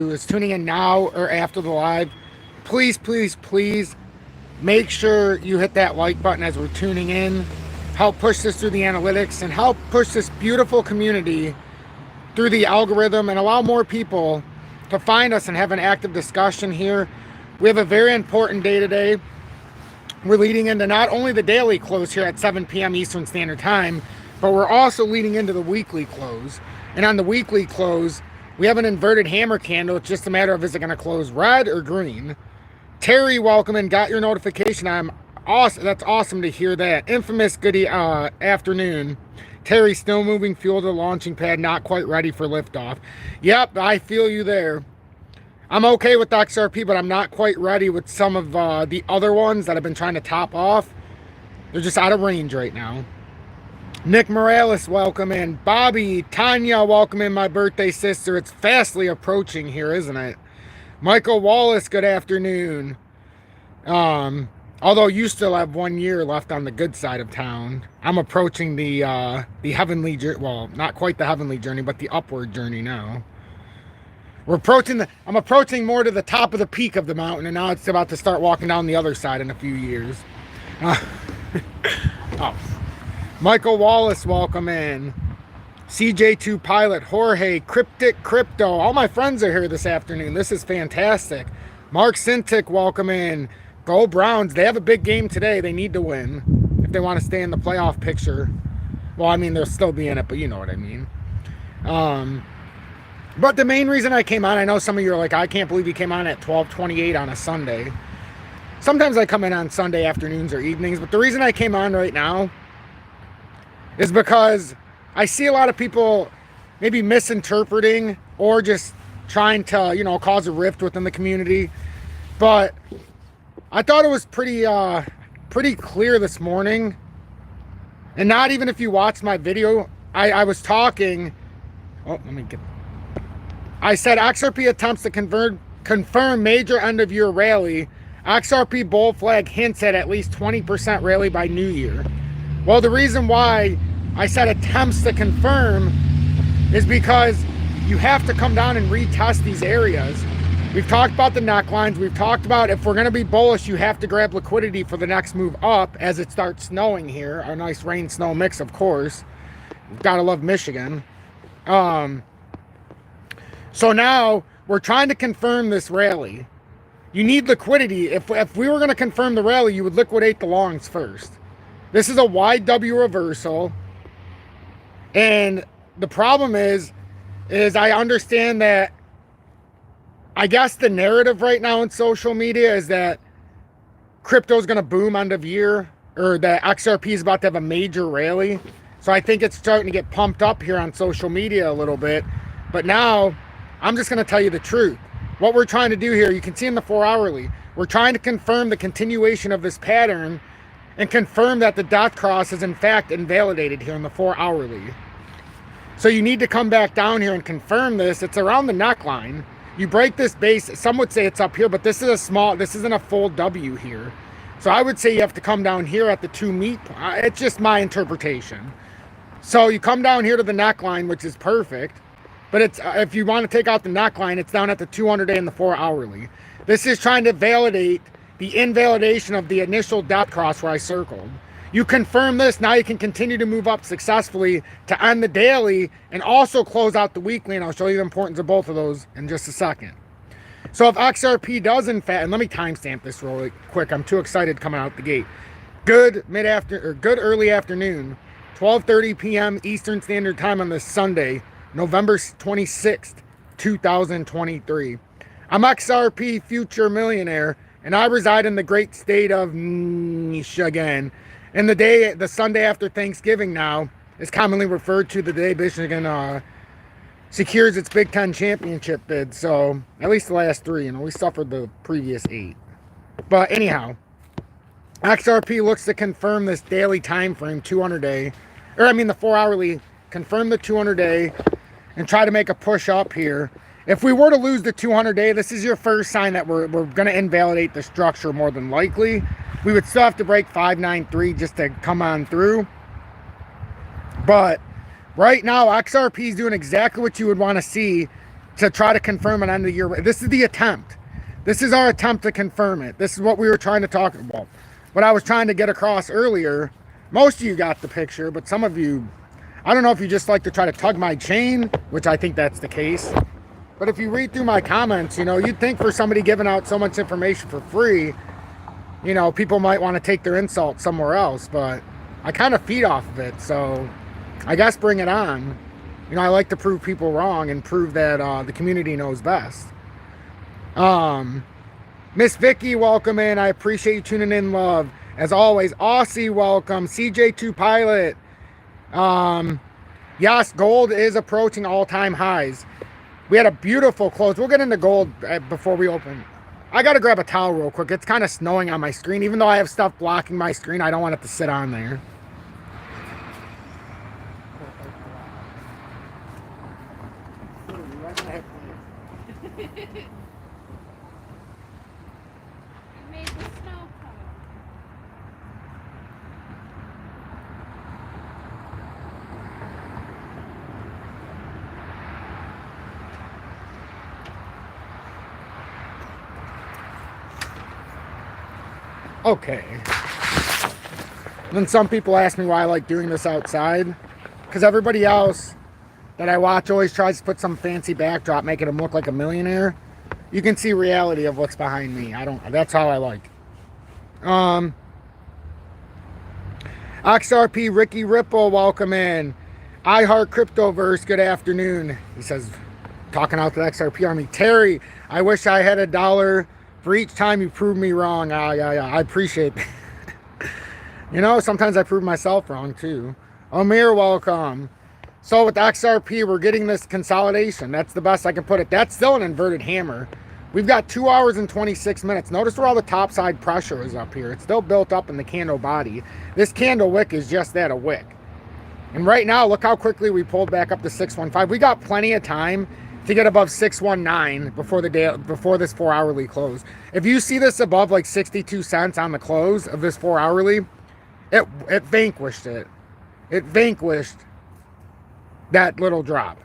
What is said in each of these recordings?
is tuning in now or after the live, please, please, please make sure you hit that like button as we're tuning in. Help push this through the analytics and help push this beautiful community through the algorithm and allow more people to find us and have an active discussion here. We have a very important day today. We're leading into not only the daily close here at 7 p.m. Eastern Standard Time, but we're also leading into the weekly close. And on the weekly close, we have an inverted hammer candle. It's just a matter of, is it going to close red or green? Terry, welcome and got your notification. I'm awesome. That's awesome to hear that. Infamous good afternoon. Terry, still moving fuel to the launching pad, not quite ready for liftoff. Yep, I feel you there. I'm okay with XRP, but I'm not quite ready with some of the other ones that I've been trying to top off. They're just out of range right now. Nick Morales, welcome in. Bobby, Tanya, welcome in, my birthday sister. It's fastly approaching here, isn't it? Michael Wallace, good afternoon. Although you still have 1 year left on the good side of town. I'm approaching the heavenly journey. Well, not quite the heavenly journey, but the upward journey now. I'm approaching more to the top of the peak of the mountain, and now it's about to start walking down the other side in a few years. Oh. Michael Wallace, welcome in. CJ2 Pilot, Jorge, Cryptic Crypto. All my friends are here this afternoon. This is fantastic. Mark Sintic, welcome in. Go Browns. They have a big game today. They need to win if they want to stay in the playoff picture. Well, I mean, they'll still be in it, but you know what I mean. But the main reason I came on, I know some of you are like, I can't believe you came on at 12:28 on a Sunday. Sometimes I come in on Sunday afternoons or evenings, but the reason I came on right now is because I see a lot of people maybe misinterpreting or just trying to, cause a rift within the community. But I thought it was pretty clear this morning. And not even if you watched my video, I was talking. Oh, I said XRP attempts to confirm major end of year rally. XRP bull flag hints at least 20% rally by New Year. Well, the reason why I said attempts to confirm is because you have to come down and retest these areas. We've talked about the necklines. We've talked about if we're going to be bullish, you have to grab liquidity for the next move up as it starts snowing here. A nice rain snow mix, of course. Gotta love Michigan. So now we're trying to confirm this rally. You need liquidity. If we were going to confirm the rally, you would liquidate the longs first. This is a wide W reversal. And the problem is I understand that, I guess the narrative right now in social media is that crypto is going to boom end of year, or that XRP is about to have a major rally. So I think it's starting to get pumped up here on social media a little bit. But now I'm just going to tell you the truth. What we're trying to do here, you can see in the 4 hourly, we're trying to confirm the continuation of this pattern and confirm that the dot cross is in fact invalidated here in the 4 hourly. So you need to come back down here and confirm this. It's around the neckline. You break this base, some would say it's up here, but this isn't a full W here. So I would say you have to come down here at the 2 meet. It's just my interpretation. So you come down here to the neckline, which is perfect. But it's if you want to take out the neckline, it's down at the 200-day and the 4 hourly. This is trying to validate the invalidation of the initial dot cross where I circled. You confirm this, now you can continue to move up successfully to end the daily and also close out the weekly, and I'll show you the importance of both of those in just a second. So if XRP does in fact, and let me timestamp this really quick, I'm too excited coming out the gate. Good early afternoon, 12:30 p.m. Eastern Standard Time on this Sunday, November 26th, 2023. I'm XRP Future Millionaire, and I reside in the great state of Michigan. And the Sunday after Thanksgiving now is commonly referred to the day Michigan secures its Big Ten championship bid. So at least the last 3, we suffered the previous 8. But anyhow, XRP looks to confirm this daily time frame, 200-day, the 4 hourly, confirm the 200-day and try to make a push up here. If we were to lose the 200-day, this is your first sign that we're going to invalidate the structure more than likely. We would still have to break 593 just to come on through. But right now, XRP is doing exactly what you would want to see to try to confirm an end of year. This is the attempt. This is our attempt to confirm it. This is what we were trying to talk about. What I was trying to get across earlier. Most of you got the picture, but some of you, I don't know if you just like to try to tug my chain, which I think that's the case. But if you read through my comments, you know, you'd think for somebody giving out so much information for free, you know, people might want to take their insult somewhere else. But I kind of feed off of it, so I guess bring it on. You know, I like to prove people wrong and prove that the community knows best. Miss Vicky, welcome in. I appreciate you tuning in, love. As always, Aussie, welcome. CJ2 Pilot. Yes, gold is approaching all-time highs. We had a beautiful close. We'll get into gold before we open. I got to grab a towel real quick. It's kind of snowing on my screen. Even though I have stuff blocking my screen, I don't want it to sit on there. Okay. And then some people ask me why I like doing this outside. Because everybody else that I watch always tries to put some fancy backdrop, making them look like a millionaire. You can see reality of what's behind me. That's how I like. XRP Ricky Ripple, welcome in. I Heart Cryptoverse, good afternoon. He says, talking out to the XRP Army. Terry, I wish I had $1 for each time you prove me wrong. Yeah, I appreciate that. You know, sometimes I prove myself wrong too. Amir, welcome. So with XRP, we're getting this consolidation. That's the best I can put it. That's still an inverted hammer. We've got 2 hours and 26 minutes. Notice where all the top side pressure is up here. It's still built up in the candle body. This candle wick is just that, a wick. And right now, look how quickly we pulled back up to 615. We got plenty of time to get above 619 before this 4 hourly close. If you see this above like 62 cents on the close of this 4 hourly, it vanquished it. It vanquished that little drop.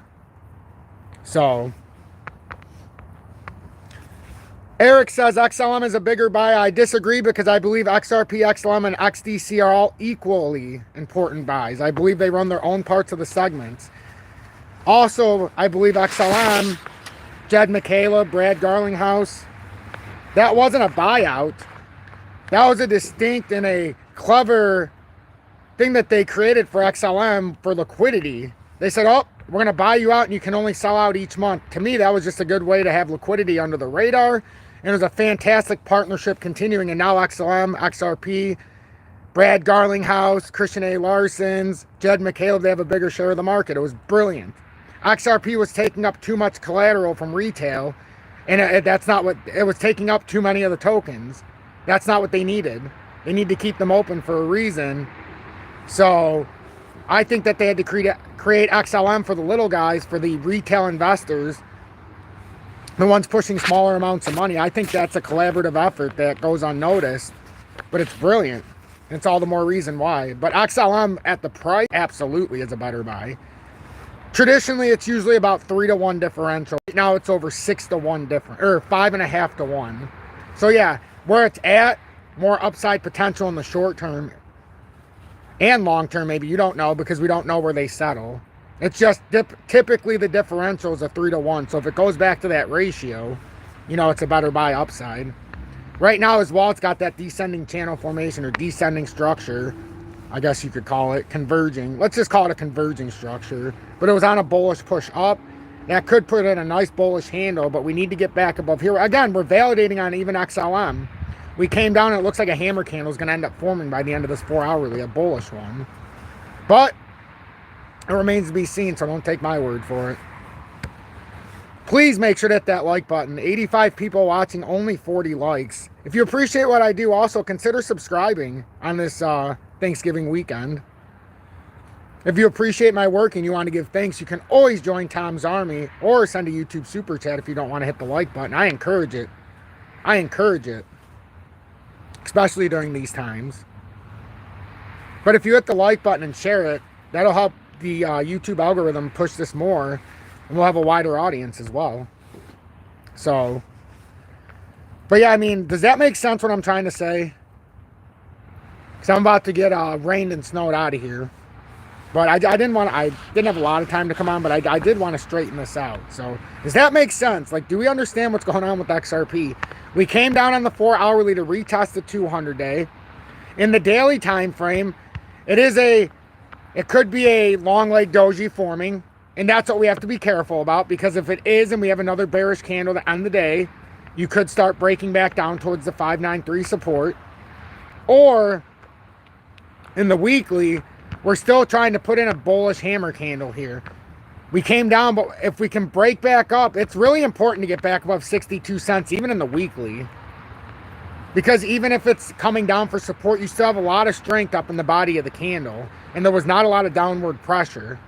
So Eric says XLM is a bigger buy. I disagree because I believe XRP, XLM, and XDC are all equally important buys. I believe they run their own parts of the segments. Also, I believe XLM, Jed McCaleb, Brad Garlinghouse, that wasn't a buyout. That was a distinct and a clever thing that they created for XLM for liquidity. They said, oh, we're going to buy you out and you can only sell out each month. To me, that was just a good way to have liquidity under the radar. And it was a fantastic partnership continuing. And now XLM, XRP, Brad Garlinghouse, Christian A. Larson's, Jed McCaleb, they have a bigger share of the market. It was brilliant. XRP was taking up too much collateral from retail, and that's not what, it was taking up too many of the tokens. That's not what they needed. They need to keep them open for a reason. So I think that they had to create XLM for the little guys, for the retail investors, the ones pushing smaller amounts of money. I think that's a collaborative effort that goes unnoticed, but it's brilliant. And it's all the more reason why. But XLM at the price absolutely is a better buy. Traditionally, it's usually about 3 to 1 differential. Right now it's over 6 to 1 different, or 5.5 to 1. So yeah, where it's at, more upside potential in the short term and long term. Maybe you don't know because we don't know where they settle. It's just typically the differential is a 3 to 1. So if it goes back to that ratio, you know, it's a better buy upside. Right now as well, it's got that descending channel formation or descending structure. I guess you could call it converging. Let's just call it a converging structure. But it was on a bullish push up. That could put in a nice bullish handle, but we need to get back above here. Again, we're validating on even XLM. We came down and it looks like a hammer candle is going to end up forming by the end of this 4 hourly, a bullish one. But it remains to be seen, so don't take my word for it. Please make sure to hit that like button. 85 people watching, only 40 likes. If you appreciate what I do, also consider subscribing on this Thanksgiving weekend. If you appreciate my work and you want to give thanks, you can always join Tom's Army or send a YouTube super chat if you don't want to hit the like button. I encourage it. I encourage it. Especially during these times. But if you hit the like button and share it, that'll help the YouTube algorithm push this more. And we'll have a wider audience as well. So, but yeah, I mean, does that make sense what I'm trying to say? Because I'm about to get rained and snowed out of here. But I didn't have a lot of time to come on, but I did want to straighten this out. So does that make sense? Like, do we understand what's going on with XRP? We came down on the 4 hourly to retest the 200 day. In the daily time frame, it could be a long leg doji forming, and that's what we have to be careful about, because if it is and we have another bearish candle to end the day, you could start breaking back down towards the 593 support. Or in the weekly, we're still trying to put in a bullish hammer candle here. We came down, but if we can break back up, it's really important to get back above 62 cents, even in the weekly. Because even if it's coming down for support, you still have a lot of strength up in the body of the candle. And there was not a lot of downward pressure.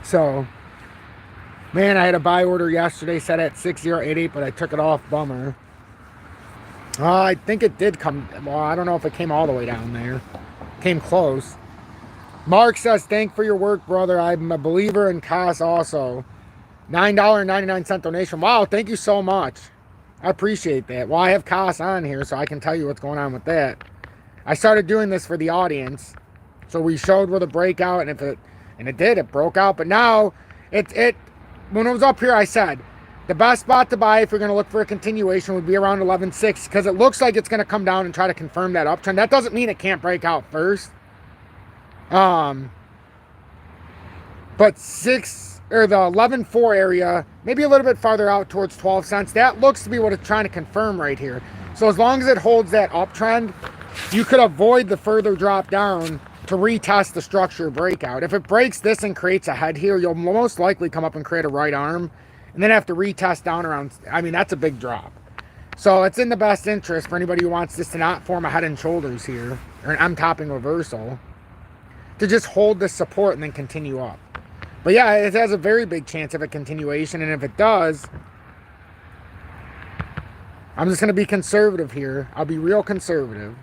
So, man, I had a buy order yesterday set at 6088, but I took it off. Bummer. I think it did come, well, I don't know if it came all the way down there. Came close. Mark says, thank for your work, brother. I'm a believer in CAS also. $9.99 donation. Wow, thank you so much. I appreciate that. Well, I have CAS on here, so I can tell you what's going on with that. I started doing this for the audience. So we showed where the breakout, and it broke out. But now, when it was up here, I said, the best spot to buy if you're going to look for a continuation would be around 11.6, because it looks like it's going to come down and try to confirm that uptrend. That doesn't mean it can't break out first. But the 11.4 area, maybe a little bit farther out towards 12 cents, that looks to be what it's trying to confirm right here. So as long as it holds that uptrend, you could avoid the further drop down to retest the structure breakout. If it breaks this and creates a head here, you'll most likely come up and create a right arm, and then have to retest down around, I mean, that's a big drop. So it's in the best interest for anybody who wants this to not form a head and shoulders here, or an M-topping reversal, to just hold this support and then continue up. But yeah, it has a very big chance of a continuation, and if it does, I'm just going to be conservative here. I'll be real conservative,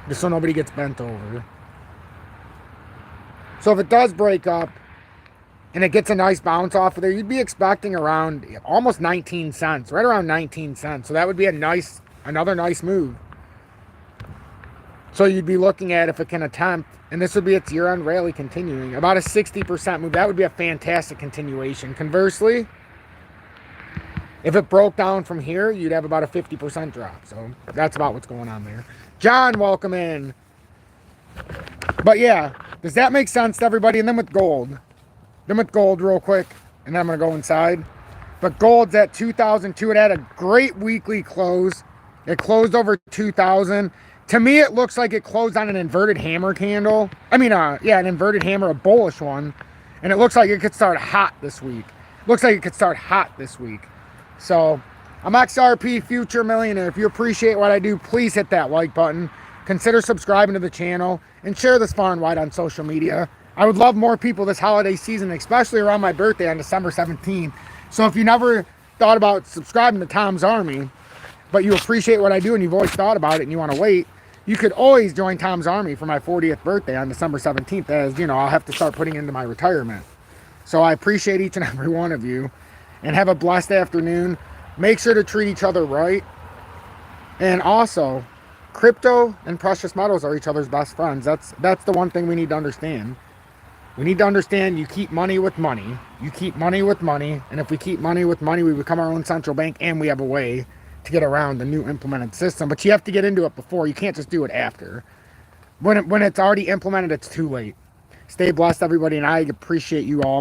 just so nobody gets bent over. So if it does break up, and it gets a nice bounce off of there, you'd be expecting around almost 19 cents, right around 19 cents. So that would be another nice move. So you'd be looking at, if it can attempt, and this would be its year-end rally continuing, about a 60% move. That would be a fantastic continuation. Conversely, if it broke down from here, you'd have about a 50% drop. So that's about what's going on there. John, welcome in. But yeah, does that make sense to everybody? And then with gold real quick, and then I'm going to go inside. But gold's at 2002. It had a great weekly close. It closed over 2000. To me, it looks like it closed on an inverted hammer candle. I mean, yeah, an inverted hammer, a bullish one. And it looks like it could start hot this week. So, I'm XRP Future Millionaire. If you appreciate what I do, please hit that like button. Consider subscribing to the channel. And share this far and wide on social media. I would love more people this holiday season, especially around my birthday on December 17th. So if you never thought about subscribing to Tom's Army, but you appreciate what I do and you've always thought about it and you want to wait, you could always join Tom's Army for my 40th birthday on December 17th, as, you know, I'll have to start putting into my retirement. So I appreciate each and every one of you, and have a blessed afternoon. Make sure to treat each other right. And also, crypto and precious metals are each other's best friends. That's the one thing we need to understand. We need to understand, you keep money with money. You keep money with money. And if we keep money with money, we become our own central bank, and we have a way to get around the new implemented system. But you have to get into it before. You can't just do it after. When it's already implemented, it's too late. Stay blessed, everybody, and I appreciate you all.